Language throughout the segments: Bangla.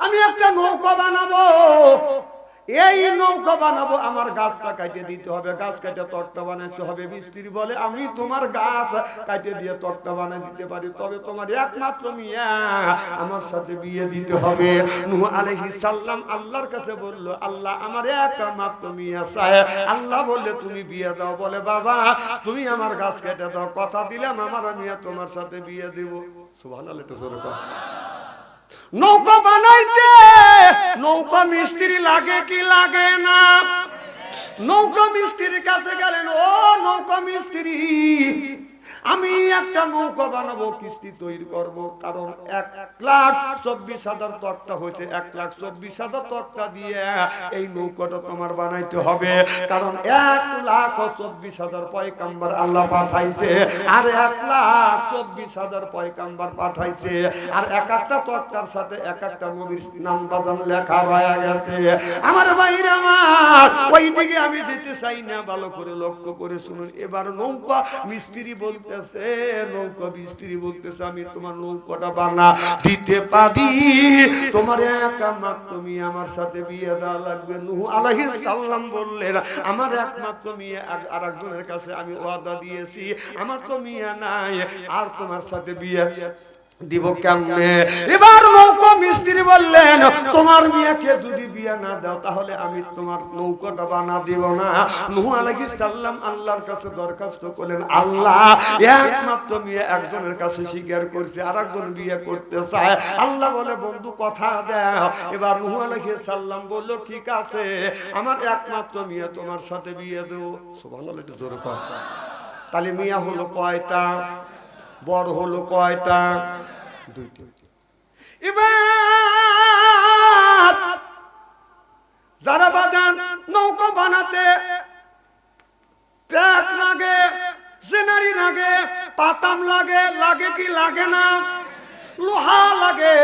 আমি একটা নৌকা বানাবো, এই নৌকা বানাবো, আমার গাছটা কাটে দিতে হবে, গাছ কাটে তক্তা বানাইতে হবে। মিস্ত্রি বলে আমি তোমার গাছ কাটে দিয়ে তক্তা বানাই দিতে পারি, তবে তোমার একমাত্র মিয়া আমার সাথে বিয়ে দিতে হবে। নূহ আলাইহিস সালাম আল্লাহর কাছে বলল, আল্লাহ আমার একমাত্র মিয়া চাই। আল্লাহ বললে তুমি বিয়ে দাও। বলে বাবা তুমি আমার গাছ কেটে দাও, কথা দিলাম আমার মিয়া তোমার সাথে বিয়ে দেব। সুবহানাল্লাহ, একটু জোরে কর। নৌকা বানাইতে নৌকা মিস্ত্রি লাগে কি লাগে না? নৌকা মিস্ত্রির কাছে গেলেন, ও নৌকা মিস্ত্রি, আমি একটা নৌকা বানাবো, কিস্তি তৈরি করব, কারণ 1,24,000 তক্তা হয়েছে, 1,24,000 তক্তা দিয়ে এই নৌকাটা তোমার বানাইতে হবে। কারণ 1,24,000 পয়গাম্বর আল্লাহ পাঠাইছে, আর 1,24,000 পয়গাম্বর পাঠাইছে, আর এক একটা তক্তার সাথে এক একটা নবীর নাম বাদান লেখা রয়ে গেছে। আমার ভাইরা আমার, ওই দিকে আমি যেতে চাই না, ভালো করে লক্ষ্য করে শুনুন। এবার নৌকা মিস্ত্রি বলতে, নৌকা মিস্ত্রি বলতেছে আমি তোমার নৌকাটা বানা দিতে পারি, তোমার একমাত্র মেয়ে আমার সাথে বিয়ে দেওয়া লাগবে। নূহ আলাইহিস সালাম বললেন, আমার একমাত্র মেয়ে আরেকজনের কাছে আমি ওয়াদা দিয়েছি, আমার তো মেয়ে নাই, আর তোমার সাথে বিয়ে দিব কেমনে? এবার নৌকা মিস্ত্রি বললেন, তোমার মেয়েকে যদি বিয়ে না দাও তাহলে আমি তোমার নৌকাটা বানা দিব না। নূহ আলাইহিস সালাম আল্লাহর কাছে দরখাস্ত করলেন, আল্লাহ একমাত্র মেয়ে একজনের কাছে স্বীকার করছে, আরেকজন বিয়ে করতে চায়। আল্লাহ বলে বন্ধু কথা দাও। এবার নূহ আলাইহিস সালাম বলল, ঠিক আছে আমার একমাত্র মেয়ে তোমার সাথে বিয়ে দেব। সুবহানাল্লাহ, একটু জোরে কর। তাহলে মেয়ে হলো কয়টা? বড় হলো কয়টা? দুইটা। এবার যারা বাদান নৌকা বানাতে ট্রাক লাগে, জেনারি লাগে, পাতাম লাগে, লাগে কি লাগে না? লোহা লাগে।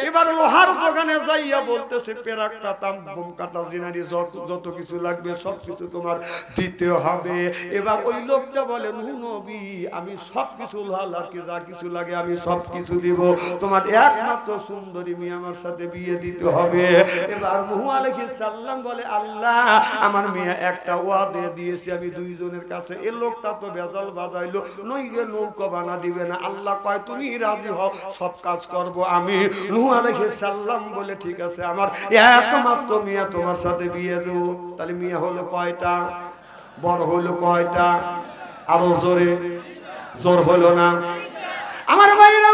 এবার লোহার দোকানে যাইয়া বলতেছে, পেরাক পাতাম বোম কাটা জেনারি যত কিছু লাগবে সব কিছু তোমার দিতে হবে। এবার ওই লোকটা বলে, নূহ নবী আমি সব কিছু লোহা লাগে, যা কিছু লাগে আমি সব কিছু দিব, তোমার একমাত্র সুন্দরী মেয়ে আমার সাথে বিয়ে দিতে হবে। এবার নূহ আলাইহিস সালাম বলে, আল্লাহ আমার মেয়ে একটা ওয়াদা দিয়েছে আমি দুইজনের কাছে। এই লোকটা তো বেজাল বাজাইলো, নইলে নৌকা বানা দিবে না। আল্লাহ কয় তুমি রাজি হও, সব কাজ করব আমি। নূহ আলাইহিস সালাম বলে, ঠিক আছে আমার একমাত্র মেয়ে তোমার সাথে বিয়ে দেব। তাহলে মেয়ে হলো কয়টা? বড় হলো কয়টা? আরো জোরে, জোর হলো না? আমার ভাইরা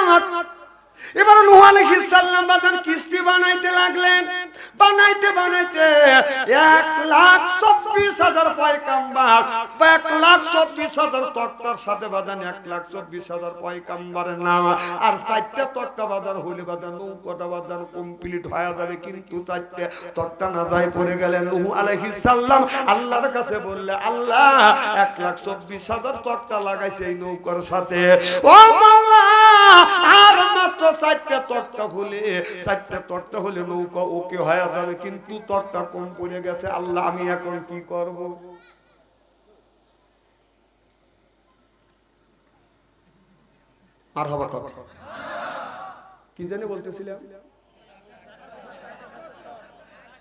আমার, এবার নূহ আলাইহিস সালাম বাদান কিস্তি বানাইতে লাগলেন। বানাইতে বানাইতে 1,24,000 পয়গাম্বর, 1,24,000 তক্তার সাথে বাদান 1,24,000 পয়গাম্বরের নাম, আর 4টা তক্তা বাদান হইলে বাদান নৌকাটা বাদান কমপ্লিট হয়ে যাবে। কিন্তু 4টা তক্তা না যায় পড়ে গেলেন। নূহ আলাইহিস সালাম আল্লাহর কাছে বললে, আল্লাহ 1,24,000 তক্তা লাগাইছে এই নৌকার সাথে, ও মাওলা আর মাত্র 4টা তক্তা হলে, 4টা তক্তা হলে নৌকা ওকে হয়ে যাবে, কিন্তু তক্তা কম পড়ে গেছে। আল্লাহ আমি এখন কি করব? আর হবা কথা কি জানি বলতেছিলাম,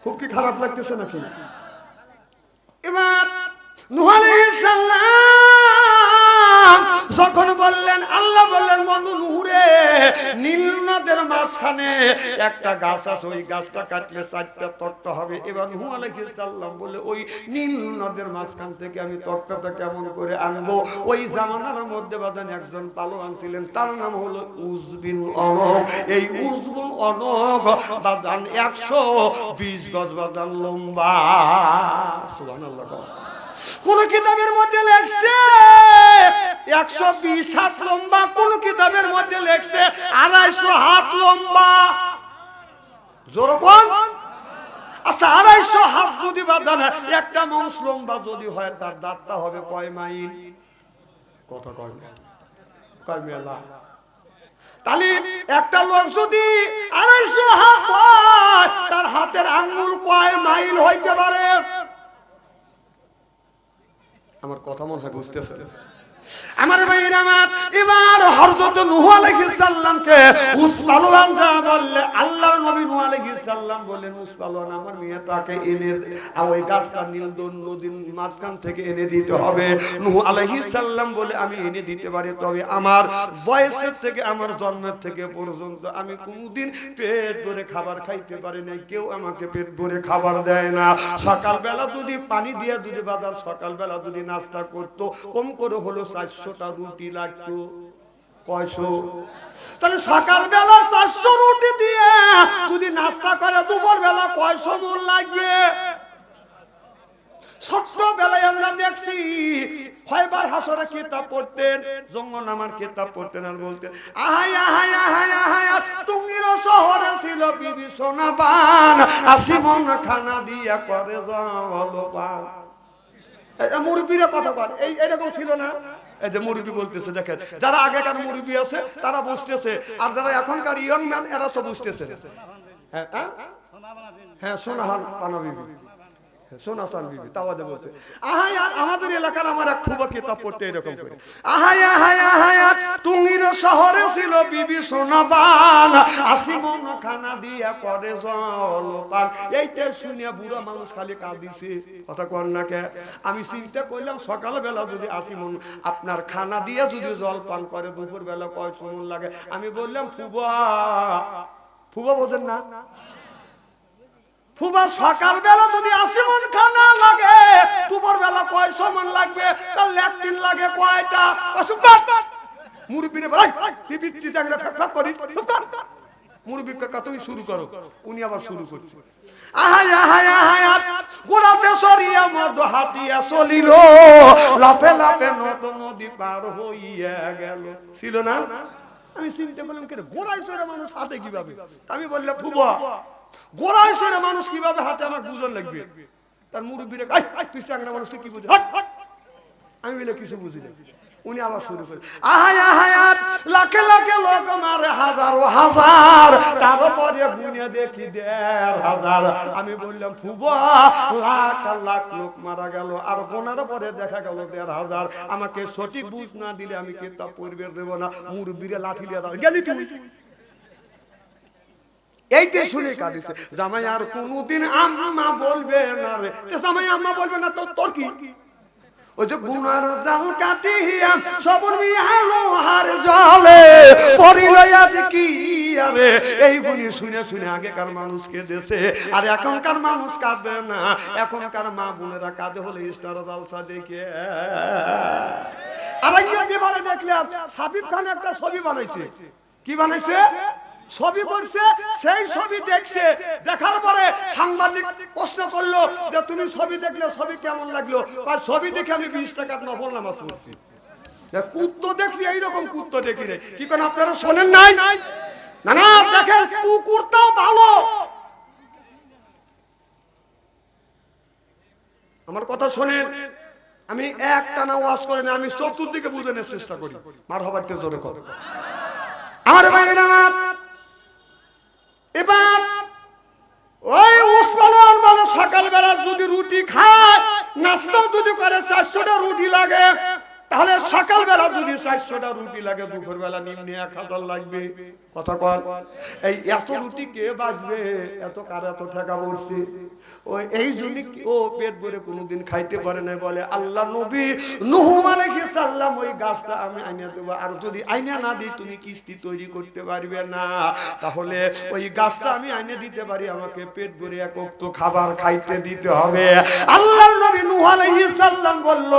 খুব কি খারাপ লাগতেছে নাকি? এবার নূহ আলাইহিস সালাম যখন বললেন, আল্লাহ বললেন, বন্ধু নূহ রে, নীল নদের মাঝখানে একটা গাছ আছে, ওই গাছটা কাটলে 4টা তক্তা হবে। এবার নূহ আলাইহিস সালাম বলে, ওই নীল নদের মাঝখান থেকে আমি তক্তাটা কেমন করে আনবো? ওই জামানার মধ্যে বাদান একজন পালোয়ান ছিলেন, তার নাম হলো উজ বিন অনক। এই উজ বিন অনক বাদান 120 গজ বাদান লম্বা। সুবহানাল্লাহ। কোন কিতাবের মধ্যে লেখছে 120 হাত লম্বা, কোন কিতাবের মধ্যে লেখছে 250 হাত লম্বা। যেরকম আচ্ছা 250 হাত যদি বাঁধা না, একটা মানুষ লম্বা যদি হয় তার দাঁতটা হবে কয় মাইল? কথা কয় না, কয় মেলা? তাহলে একটা লোক যদি 250 হাত হয়, তার হাতের আঙ্গুল কয় মাইল হইতে পারে? আমার কথা মনে হয় বুঝতেছেন? আমার ভাইরা আমার, এবার হযরত নূহ আলাইহিস সালামকে উস পালোয়ান যা বললে, আল্লাহর নবী নূহ আলাইহিস সালাম বললেন, উস পালোয়ান আমার মেয়েটাকে এনে ওই গাছটা নীলদন নদীর মাঝখান থেকে এনে দিতে হবে। নূহ আলাইহিস সালাম বলে, আমি এনে দিতে পারি, তবে আমার বয়সের থেকে, আমার জন্মের থেকে পর্যন্ত আমি কোনোদিন পেট ভরে খাবার খাইতে পারি নাই, কেউ আমাকে পেট ভরে খাবার দেয় না। সকালবেলা যদি পানি দিয়ে যদি বাজার সকালবেলা যদি নাস্তা করতো, কম করে হলো 400টা রুটি লাগতো। কয়শো? তাহলে সকালবেলা 400 রুটি দিয়ে যদি নাস্তা করে, দুপুর বেলা কয়শো মন লাগবে? ছোট্টবেলায় আমরা দেখছি কয়বার হাসরে কিতাব পড়তেন, জঙ্গনামার কিতাব পড়তেন, আর বলতেন, আহাই আহাই আহাই আহাই টুঙ্গির শহরে ছিল বিবি সোনাবান, 80 মণ খানা দিয়া করে জলপান। মুরব্বীরা কথা বল, এই এরকম ছিল না? এই যে মুরব্বী বলতেছে, দেখেন যারা আগেকার মুরব্বী আছে তারা বুঝতেছে, আর যারা এখনকার ইয়ং ম্যান এরা তো বুঝতেছে। হ্যাঁ হ্যাঁ, সোনাহান পানা বিবি, সোনা চান বিবি, তাওয়াজে বলতে, আহাই আর আমাদের এলাকার আমার এক ফুবা কিতাব পড়তে এরকম করে, আহাই আহাই আহাই টুঙ্গির শহরে ছিল বিবি সোনাবান, 80 মণ খানা দিয়া করে জলপান। এইটা শুনে বুড়া মানুষ খালি কাঁদিছে, কথা কর না কে? আমি চিন্তা করলাম, সকালবেলা যদি 80 মণ আপনার খানা দিয়ে যদি জলপান করে, দুপুর বেলা কয়শো মণ লাগে? আমি বললাম, ফুবা, ফুবা বোঝেন না? ফুবা সকালবেলা যদি 80 মণ খানা লাগে, দুপুর বেলা কয়শো মণ লাগবে? তাহলে একদিন লাগে কয়টা? মুরব্বীরে ভাই বিবিচ্ছি চাংরা ফাক করিস, মুরব্বী কাকা তুমি শুরু করো। উনি আবার শুরু করছে, আহাই আহাই আহাই গোড়াতে সরিয়া মদ হাতিয়া চলিল, লাফে লাফে নদী পার হইয়া গেল। ছিল না? আমি চিন্তা করলাম, কে গোড়ায় সরে মানুষ হাতে কিভাবে? আমি বললাম, ফুবা গোড়ায় সরে মানুষ কিভাবে হাতে, আমার বুঝন লাগবে। তার মুরব্বীরে, তুই চাংরা মানুষ তুই কি বুঝি? আমি বলে কিছু বুঝি না। উনি আবার শুরু করে, আহাই আহাই লাখে লাখে লোক মারে হাজার হাজার, তারপরে গুনে দেখি 1,500। আমি বললাম, ফুবা লাখ লাখ লোক মারা গেল, আর গোনার পরে দেখা গেল 1,500। আমাকে সঠিক বুঝ না দিলে আমি কিতাব পড়বে দেব না। মুরব্বীরে লাঠি লিয়ে দাঁড়াল, গেলি তুই। এইটা শুনে কাঁদিছে, জামাই আর কোনদিন আম্মা বলবে না রে। জামাই আম্মা বলবে না তো তোর কি? ওই যে গুনার জাল কাটিয়া সবর মিয়ালো হার জলে পড়িল আজ কি আরে। এই গুলি শুনে শুনে আগেকার মানুষ কেঁদেছে, আর এখনকার মানুষ কাঁদে না। এখনকার মা বোনেরা কাঁদে হলে স্টার জালসা দেখে। আর এবারে দেখলাম সাবিব খান একটা ছবি বানাইছে। কি বানাইছে? ছবি করছে। সেই ছবি দেখছে, দেখার পরে সাংবাদিক প্রশ্ন করলো যে তুমি ছবি দেখলে ছবি কেমন লাগলো? আর ছবি দেখে আমি 20 টাকার নফল নামাজ পড়ছি। কুত্তো দেখছি, এইরকম কুত্তো দেখি রে। কি কোন আপনারা শোনেন নাই? না না, দেখেন কুকুরটাও ভালো। আমার কথা শোনেন, আমি একটানা ওয়াজ করি না, আমি চতুর্দিকে বুঝানোর চেষ্টা করি। মারহাবাকে জোরে কর আমার ভাইরা। এবার ওই উসমানুল বলে, সকালবেলা যদি রুটি খায়, নাস্তাও যদি করে, 400টা রুটি লাগে। তাহলে সকালবেলা যদি 400টা রুটি লাগে, দুপুর বেলা নিম্নে 1000 লাগবে। কথা কর, এই এত রুটি কে বাজবে? এত কার এত টাকা পড়ছে? ওই এই জন্য ও পেট ভরে কোনোদিন খাইতে পারে না। বলে আল্লাহ নবী নূহ আলাইহিস সালাম, ওই গাছটা আমি আইনা দেব, আর যদি আইনা না দিই তুমি কিস্তি তৈরি করতে পারবে না। তাহলে ওই গাছটা আমি আইনা দিতে পারি, আমাকে পেট ভরে এক ওয়াক্ত খাবার খাইতে দিতে হবে। আল্লাহর নবী নূহ আলাইহিস সালাম বলল,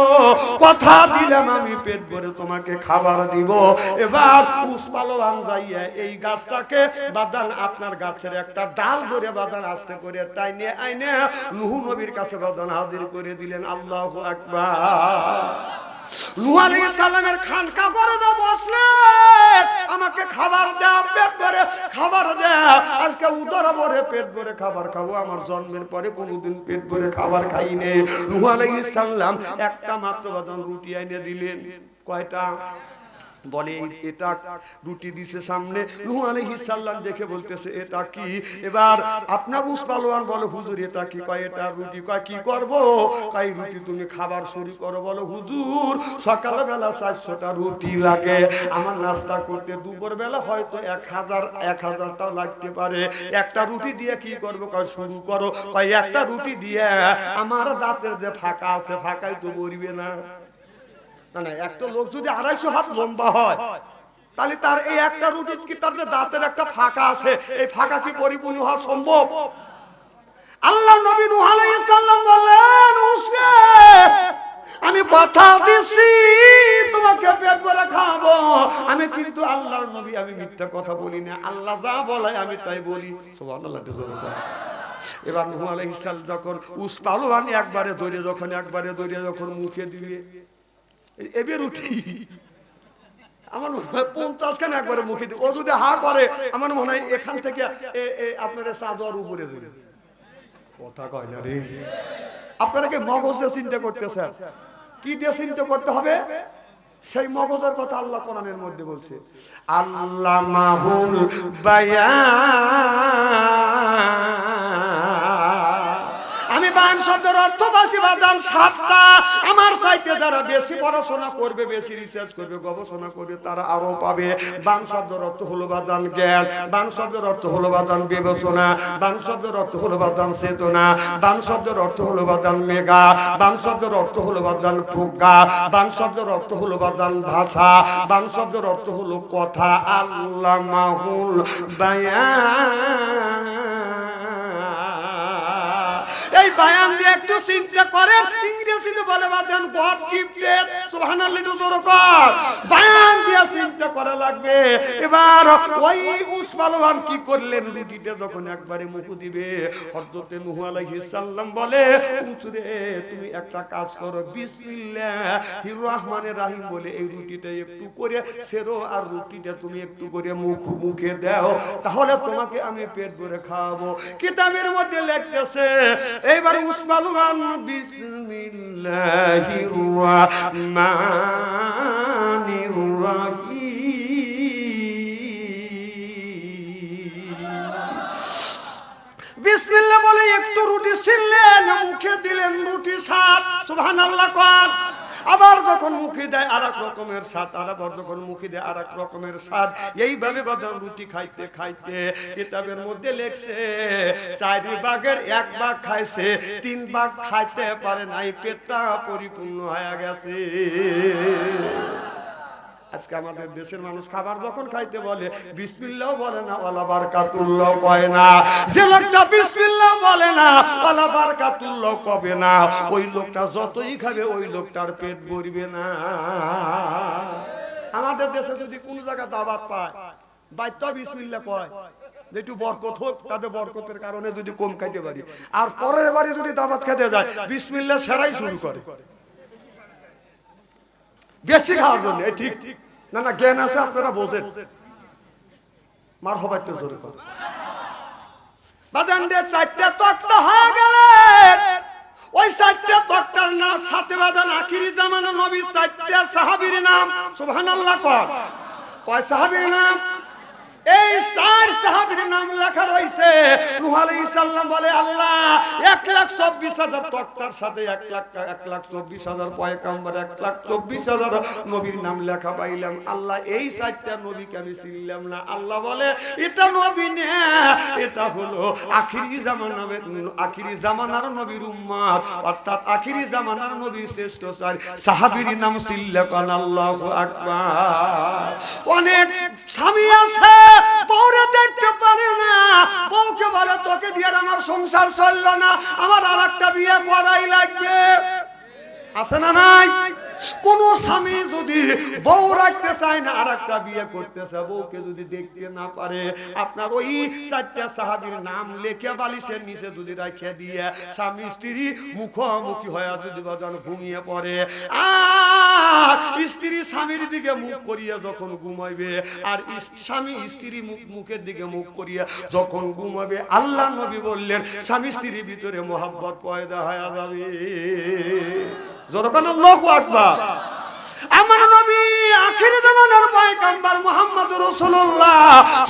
কথা দিলাম আমি পেট ভরে তোমাকে খাবার দিব। এবার উসপালোয়ান যাইয়া এই গাছটাকে বাদান, আপনার গাছের একটা ডাল ধরে বাদান আস্তে করে টাইনে আইনে নূহ নবীর কাছে বাদান হাজির করে দিলেন। আল্লাহু আকবার। নূহ আলাইহিস সালামের খানকা পরে না বসলেন, আমাকে খাবার দাও, পেট ভরে খাবার দাও। আজকে উদর ভরে পেট ভরে খাবার খাবো। আমার জন্মের পরে কোনোদিন পেট ভরে খাবার খাইনি। নূহ আলাইহিস সালাম একটা মাত্র বাদান রুটি আইনে দিলেন। কয়টা? বলে এটা রুটি দিছে সামনে, নূহ আলাইহিস সালাম দেখে বলতেছে এটা কি? এবার আপনার উস পালোয়ান বলে হুজুর এটা কি? কয় এটা রুটি। কয় কি করব? কয় রুটি তুমি খাবার শুরু করো। বলো হুজুর সকালবেলা 400টা রুটি লাগে আমার নাস্তা করতে, দুপুর বেলা হয়তো 1000টাও লাগতে পারে, একটা রুটি দিয়ে কি করব? কয় শুরু করো। কয় একটা রুটি দিয়ে আমার দাঁতের যে ফাঁকা আছে ফাঁকাই তো বলবে না। না, একটা লোক যদি 250 হাত লম্বা হয় তাহলে তার এই একটা রুটি কি তার যে দাঁতের একটা ফাঁকা আছে এই ফাঁকা কি পরিপূর্ণ হওয়া সম্ভব? আল্লাহ নবী নূহ আলাইহিস সালাম বললেন উসরে আমি কথা দিছি তোমাকে পেট ভরে খাবো। আমি কিন্তু আল্লাহর নবী, আমি মিথ্যা কথা বলি না, আল্লাহ যা বলে আমি তাই বলি। সুবহানাল্লাহ। এবার নূহ আলাইহিস সালাম যখন উস পালোয়ান একবারে ধরে যখন মুখে দিয়ে এবার উঠি আমার মনে হয় 50 খান একবারে মুখে দিই। ও যদি হা করে আমার মনে হয় এখান থেকে আপনার চাদর উপরে ধরে। কথা কয় না রে। আপনারা কি মগজ দিয়ে চিন্তা করতেছেন? কি দিয়ে চিন্তা করতে হবে? সেই মগজের কথা আল্লাহ কোরআনের মধ্যে বলছে আল্লামাহুল বায়ান। আমি বায়ান শব্দের অর্থ বাসি বাজান 7টা। আমার চাইতে যারা বেশি পড়াশোনা করবে, বেশি রিসার্চ করবে, গবেষণা করবে তারা আরো পাবে। বান শব্দের অর্থ হলো বাদান জ্ঞান, বান শব্দের অর্থ হলো বাদান বিবেচনা, বান শব্দের অর্থ হলো বাদান চেতনা, বান শব্দের অর্থ হলো বাদান মেগা, বান শব্দের অর্থ হলো বাদান প্রজ্ঞা, বান শব্দের অর্থ হলো বাদান ভাষা, বান শব্দের অর্থ হলো কথা। আল্লামাহুল বায়ান। এই বায়ান দিয়ে একটু চিন্তা করেন, ইংরেজিতে বলে বাদান গড গিফটেড। সুবহানাল্লাহ জোরে কর। বায়ান দিয়ে চিন্তা করা লাগবে। এবার ওই উস পালোয়ান কি করলেন? রুটিতে যখন একবারে মুখ দিবে হযরত নূহ আলাইহিস সালাম বলে উসরে তুমি একটা কাজ করো, বিসমিল্লাহির রহমানির রহিম বলে এই রুটিটা একটু করে ছেড়ো আর রুটিটা তুমি একটু করে মুখে দাও, তাহলে তোমাকে আমি পেট ভরে খাওয়াবো। কিতাবের মধ্যে লিখতেছে এইবার উস পালোয়ান বিসমিল্লাহির রহমানির রহিম বিসমিল্লাহ বলে একটু রুটি ছিললেন, মুখে দিলেন, রুটি স্বাদ। সুবহানাল্লাহ কোন। আবার যখন মুখে দেয় আরেক রকমের স্বাদ, আবার যখন মুখে দেয় আরেক রকমের স্বাদ। এইভাবে বাদাম রুটি খাইতে খাইতে কিতাবের মধ্যে লেখছে 4 ভাগের 1 ভাগ খাইছে, 3 ভাগ খাইতে পারে নাই, পেটটা পরিপূর্ণ হয়ে গেছে। আজকে আমাদের দেশের মানুষ খাবার যখন খাইতে বলে বিসমিল্লাহ বলে না, ওয়ালা বারাকাতুল্লাহ কয় না। যে লোকটা বিসমিল্লাহ বলে না, ওয়ালা বারাকাতুল্লাহ কবে না, ওই লোকটা যতই খাবে ওই লোকটার পেট ভরবে না। আমাদের দেশে যদি কোন জায়গা দাওয়াত পায় বাইতো বিসমিল্লাহ কয়, একটু বরকত হোক, তাদের বরকতের কারণে যদি কম খাইতে পারি। আর পরের বারে যদি দাওয়াত খেতে যায় বিসমিল্লাহ সেরাই শুরু করে বেশি খাওয়ার জন্য। ঠিক না না, জ্ঞান আছে আপনারা বোঝেন। মার হবার তো জোরে করে বাদান দিয়ে 4টা তক্তা হয়ে গেলেন। ওই 4টা তক্তার নাম সাথে বাদান আখিরি জামানা নবী 4টা সাহাবীর নাম। সুবহানাল্লাহ কয় সাহাবীর নাম? এই 4 সাহাবীর নাম লেখা রয়েছে। নূহ আলাইহিস সালাম বলে আল্লাহ 1,24,000 তক্তার সাথে 1,24,000 পয়গম্বর, 1,24,000 নবীর নাম লেখা পাইলাম। আল্লাহ এই 4টা নবীকে আমি চিনলাম না। আল্লাহ বলে এটা নবী না, এটা হলো আখিরি জামানার নবীর উম্মত, অর্থাৎ আখিরি জামানার নবী শ্রেষ্ঠ 4 সাহাবীর নাম চিল্লাকান আল্লাহু আকবার। অনেক স্বামী আছে বউরে দেখতে পারে না, বউকে বলে তোকে দিয়ে আমার সংসার চললো না, আমার আরেকটা বিয়ে করাই লাগবে। আছে না নাই? কোন স্বামী যদি বউ রাখতে চায় না, আরেকটা বিয়ে করতে চায়, বউকে যদি দেখতে না পারে, আপনার ওই 4টা সাহাবীর নাম লেখে বালিশের নিচে যদি রাখিয়ে দিয়ে স্বামী স্ত্রী মুখোমুখি হয়ে যদি বাজান ঘুমিয়ে পড়ে, আর স্ত্রী স্বামীর দিকে মুখ করিয়া যখন ঘুমাইবে, আর স্বামী স্ত্রী মুখের দিকে মুখ করিয়া যখন ঘুমাবে, আল্লাহ নবী বললেন স্বামী স্ত্রীর ভিতরে মোহাব্বত পয়দা হয়ে যাবে। জোরে কান আল্লাহু আকবার। আমার নবী আখির জামানার পয়গম্বর মুহাম্মদুর রাসূলুল্লাহ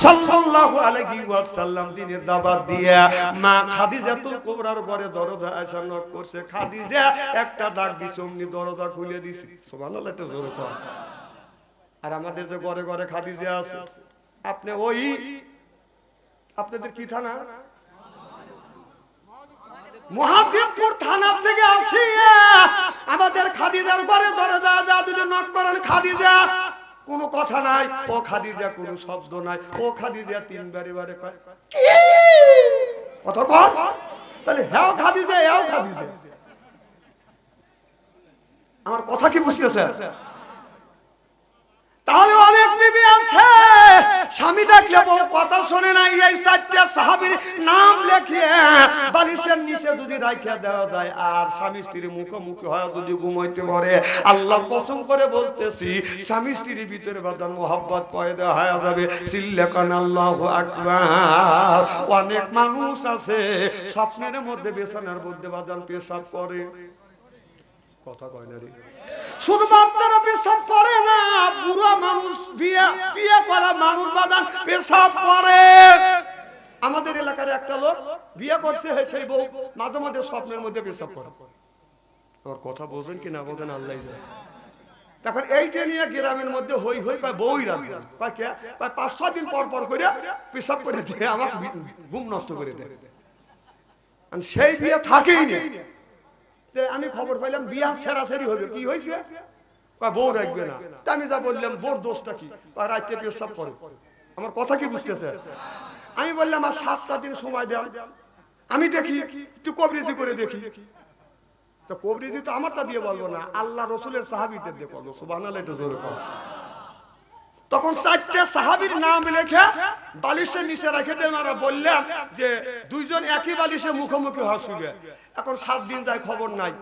সাল্লাল্লাহু আলাইহি ওয়াসাল্লাম দিনের দাওয়াত দিয়ে মা খাদিজাতুল কুবরার ঘরে দরজা আয়েশা নক করছে। খাদিজা একটা ডাক দিছে, অমনি দরজা খুলে দিছে। সুবহানাল্লাহ, একটু জোরে কর। আর আমাদের যে ঘরে ঘরে খাদিজা আছে, আপনি ওই আপনাদের কি থানা, মহাদেবপুর থানা থেকে আসি আমাদের খাদিজার ঘরে দরজা যা যদি নক করেন, খাদিজা কোনো কথা নাই, ও খাদিজা কোনো শব্দ নাই, ও খাদিজা তিনবারে বারে কয় কথা কর, তাহলে হ্যাঁ খাদিজা, হ্যাঁ খাদিজা। আমার কথা কি বুঝতেছে? তাহলে অনেক বিবি আছে স্বামী ডাকলে বউ কথা শোনে না, এই চারটা সাহাবীর নাম লিখে বালিশের নিচে যদি রাখা দেওয়া যায় আর স্বামী স্ত্রীর মুখোমুখি হয় যদি ঘুমাইতে পারে, আল্লাহ কসম করে বলতেছি স্বামী স্ত্রীর ভিতরে বাদান মোহাব্বত পয়দা হয়ে যাবে। চিল্লাকান আল্লাহু আকবার। অনেক মানুষ আছে স্বপ্নের মধ্যে বিছানার মধ্যে বাদান পেশাব করে, কথা কয় না রে, শুধু বাচ্চারা পেশাব করে না, বুড়া মানুষ বিয়ে করা মানুষ বাদান পেশাব করে। আমাদের এলাকার একটা লোক বিয়ে করছে, সেই বউ মাঝে মাঝে স্বপ্নের মধ্যে পেশাব করে। আমার কথা বোঝেন কি না বোঝেন আল্লাহ জানে। তখন এইটা নিয়ে গ্রামের মধ্যে হই হই কয় বউই রাখবে, কয় কে, কয় 5-6 দিন পর পর করে পেশাব করে দিয়ে আমার ঘুম নষ্ট করে দেয়। সেই বিয়ে থাকেই না। আমি খবর পাইলাম বিয়া সেরাসেরি হবে, কি হয়েছে, বউ রাখবে না। আমি যা বললাম বউর দোষটা কি, রাতে পেশাব করে। আমার কথা কি বুঝতেছে? আমি বললাম আর 7টা দিন সময় দেন, আমি দেখি একটু কবরেজি করে দেখি। তো কবরেজি তো আমারটা দিয়ে বলবো না, আল্লাহ রসুলের সাহাবীদের দিয়ে বলবো। সুবহানাল্লাহ, একটু জোরে কর। তখন 4টে সাহাবীর নাম লেখে বালিশের নিচে রেখে দেন। আমরা বললাম যে দুইজন একই বালিশে মুখোমুখি হওয়া শুবে। এখন 7 দিন যায় খবর নাই,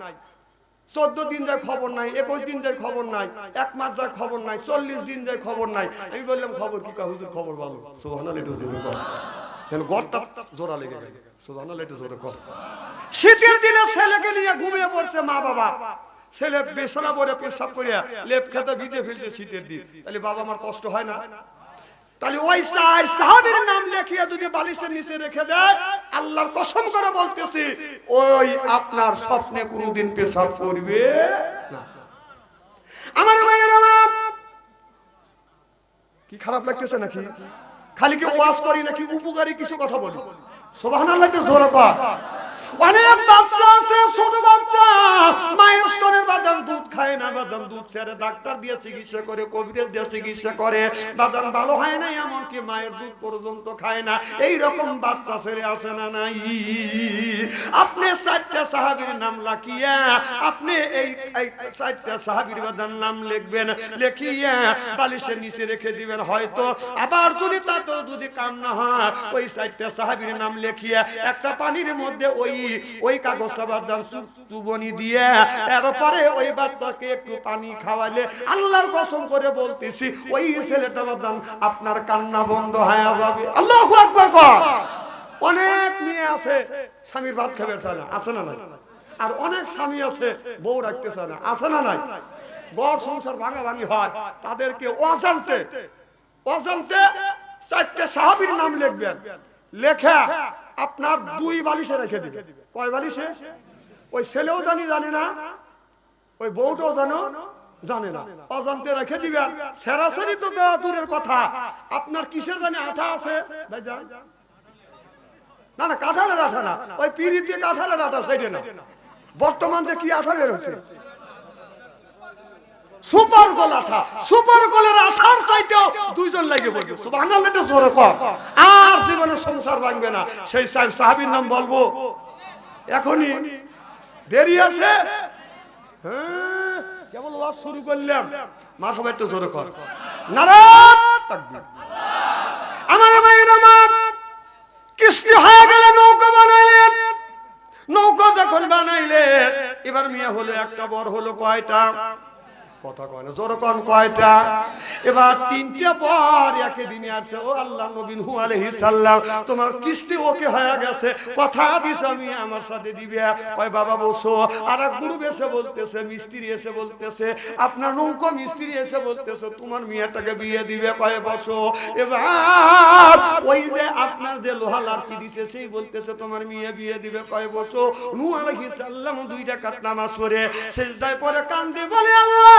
14 দিন যায় খবর নাই, 21 দিন যায় খবর নাই, 1 মাস যায় খবর নাই, 40 দিন যায় খবর নাই। আমি বললাম খবর কি, কয় হুজুর খবর ভালো। সুবহানাল্লাহ, একটু জোরে কর। কেন গড়টা জোড়া লেগে গেল। সুবহানাল্লাহ, একটু জোরে কর। শীতের দিনে ছেলেকে নিয়ে ঘুমিয়ে পড়ছে মা বাবা, ছেলে বেসরা পরে পেশাব করে লেপ খেতে ভিজে ফেলছে শীতের দিন, তাহলে বাবা আমার কষ্ট হয় না? তাহলে ওই সাহাবীর নাম লিখিয়ে যদি বালিশের নিচে রেখে দেয়, আল্লাহর কসম করে বলতেছি ওই আপনার স্বপ্নে কোনোদিন পেশাব করবে না। আমার ভাইয়েরা, কি খারাপ লাগতেছে নাকি? খালি কি ওয়াজ করি নাকি উপকারী কিছু কথা বলি? সুবহানাল্লাহ, একটু জোরে কর। অনেক বাচ্চা আছে, ছোট বাচ্চা, মায়ের স্তনের বাদাম দুধ খায় না, বাদাম দুধ ছেড়ে ডাক্তার দিয়ে চিকিৎসা করে, কবিরাজ দিয়ে চিকিৎসা করে, বাদাম ভালো হয় না, এমনকি মায়ের দুধ পর্যন্ত খায় না। এই রকম বাচ্চা ছেড়ে আসে না নাই? আপনি 4টে সাহাবীর নাম লিখিয়া আপনি এই 4টে সাহাবীর বাদাম নাম লিখবেন, লিখিয়া বালিশের নিচে রেখে দিবেন। হয়তো আবার যদি তাতেও যদি কাম না হয়, ওই 4টে সাহাবীর নাম লিখিয়া একটা পানির মধ্যে ওই কাগজটা বাদাম চুবনি দিয়ে এরপরে ওই বাচ্চাকে একটু পানি খাওয়ালে আল্লাহর কসম করে বলতেছি ওই ছেলেটা বাদাম আপনার কান্না বন্ধ হয়ে যাবে। আল্লাহু আকবার কর। অনেক মেয়ে আছে স্বামীর ভাত খাবে না, আছে না নাই? আর অনেক স্বামী আছে বউ রাখতে চায় না, আছে না নাই? ঘর সংসার ভাঙাভাঙি হয়, তাদেরকে অজান্তে 4টে সাহাবীর নাম লিখবেন, লেখা আপনার 2 বালিশে রেখে দিবে। কয় বালিশে? ওই ছেলেও জানে না, ওই বউটাও জানে না, অজান্তে রেখে দিবেন। সেরাসেরি তো দেওয়া দূরের কথা, আপনার কিসের জানি আঠা আছে না, না কাঁঠালের আঠা না, ওই পিরিতে কাঁঠালের আঠা, সেটা না। বর্তমান যে কি আঠা বের হচ্ছে, সুপার গোল আঠা, সুপার গোলের আঠার চাইতেও 2 জন লাগে বলবে। সুবহানাল্লাহ, এটা জোরে কর। আর জীবনে সংসার ভাঙবে না। সেই সাহাবীর নাম বলবো এখনই, দেরি আছে? হ্যাঁ, কেবল ওয়াজ শুরু করলাম। মারহাবা, একটু জোরে কর। নারায়ে তাকবীর। আমার ভাইরা, কিস্তি হয়ে গেলে নৌকা বানাইলেন। নৌকা যখন বানাইলেন, এবার মেয়ে হলো একটা, বর হলো কয়টা? কথা কয় না, জোরকন কয়টা? এবার তিনটে পর একই দিনে আসে, ও আল্লাহ নবী নূহ আলাইহিস সালাম তোমার কিস্তি ওকে হয়ে গেছে, কথা দিছো আমি আমার সাথে দিবে। কয় বাবা বসো। আর এক গ্রুপ এসে বলতেছে, মিস্ত্রি এসে বলতেছে, আপনার নৌকো মিস্ত্রি এসে বলতেছে তোমার মেয়েটাকে বিয়ে দিবে। কয় বসো। এবার ওই যে আপনার যে লোহা লাঠি দিছে সেই বলতেছে তোমার মেয়ে বিয়ে দিবে। কয় বসো। নূহ আলাইহিস সালাম 2 রাকাত নামাজ পড়ে সিজদায় পড়ে কান্দে, বলে আল্লাহ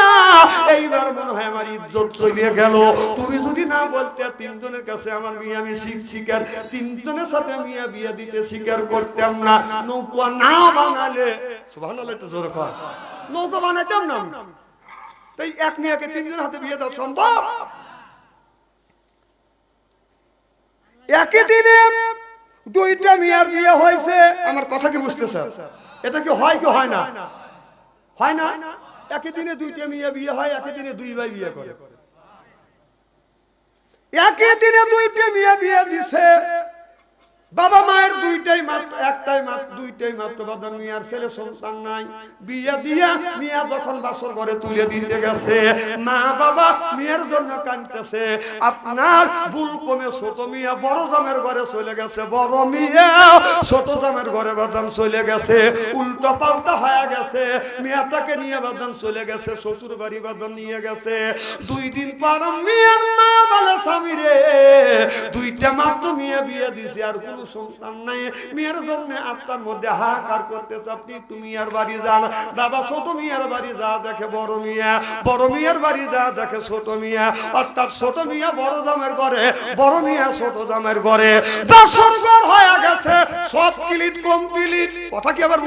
এইবার মনে হয় আমার ইজ্জত চলে গেল। তুমি যদি না বলতে তিনজনের কাছে আমার মেয়ে আমি শিকার, তিনজনের সাথে মেয়ে বিয়ে দিতে স্বীকার করতাম না। নৌকা না বানালে, সুবহানাল্লাহ, একটু জোরে কর, নৌকা বানাইতাম না। তাই এক মেয়েকে তিনজনের হাতে বিয়ে দেওয়া সম্ভব? একই দিনে 2টা মেয়ের বিয়ে হয়েছে। আমার কথা কি বুঝতেছ? এটা কি হয় কি হয় না? হয় না? একই দিনে 2টা মেয়ে বিয়ে হয়, একই দিনে 2 ভাই বিয়ে করে। একই দিনে 2টা মেয়ে বিয়ে দিছে, বাবা মায়ের 2টাই মাত্র, একটাই মাত্র, 2টাই মাত্র বাবা, মেয়ের ছেলে সন্তান নাই। বিয়ে দিয়া মেয়ে যখন বাসর ঘরে তুলে দিতে গেছে, মা বাবা মেয়ের জন্য কাঁদতেছে। আপনার ভুল কমে ছোট মেয়ে বড় জামের ঘরে চলে গেছে, বড় মেয়ে ছোট জামের ঘরে বাদাম চলে গেছে, উল্টো পাল্টা হয়ে গেছে। মেয়েটাকে নিয়ে বাদাম চলে গেছে শ্বশুর বাড়ি, বাদাম নিয়ে গেছে। 2 দিন পর মেয়ের মা বলে স্বামী রে 2টা মাত্র মেয়ে বিয়ে দিছে, আর কোন সন্তান নাই। মেয়ের জন্য আত্মার মধ্যে হাহাকার করতেছে। আপনি তুমি আর বাড়ি যান। বাবা ছোট মেয়ের বাড়ি যা দেখে বড় মিয়া, বড় মেয়ের বাড়ি যা দেখে ছোট মিয়া, অর্থাৎ ছোট মিয়া বড় জামের ঘরে, বড় মিয়া ছোট জামের ঘরে। 10 ঘর হয়ে গেছে, সব ক্লিট কমপ্লিট। কথা কি আবার